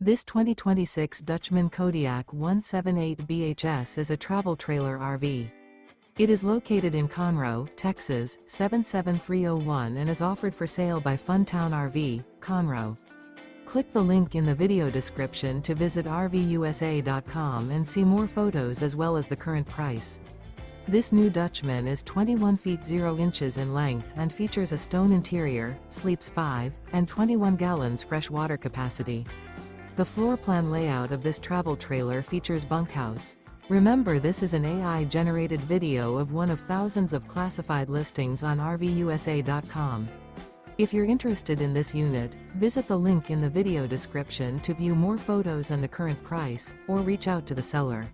This 2026 Dutchmen Kodiak 178 BHS is a travel trailer RV. It is located in Conroe, Texas, 77301 and is offered for sale by Funtown RV, Conroe. Click the link in the video description to visit RVUSA.com and see more photos as well as the current price. This new Dutchmen is 21 feet 0 inches in length and features a stone interior, sleeps 5, and 21 gallons fresh water capacity. The floor plan layout of this travel trailer features bunkhouse. Remember, this is an AI-generated video of one of thousands of classified listings on RVUSA.com. If you're interested in this unit, visit the link in the video description to view more photos and the current price, or reach out to the seller.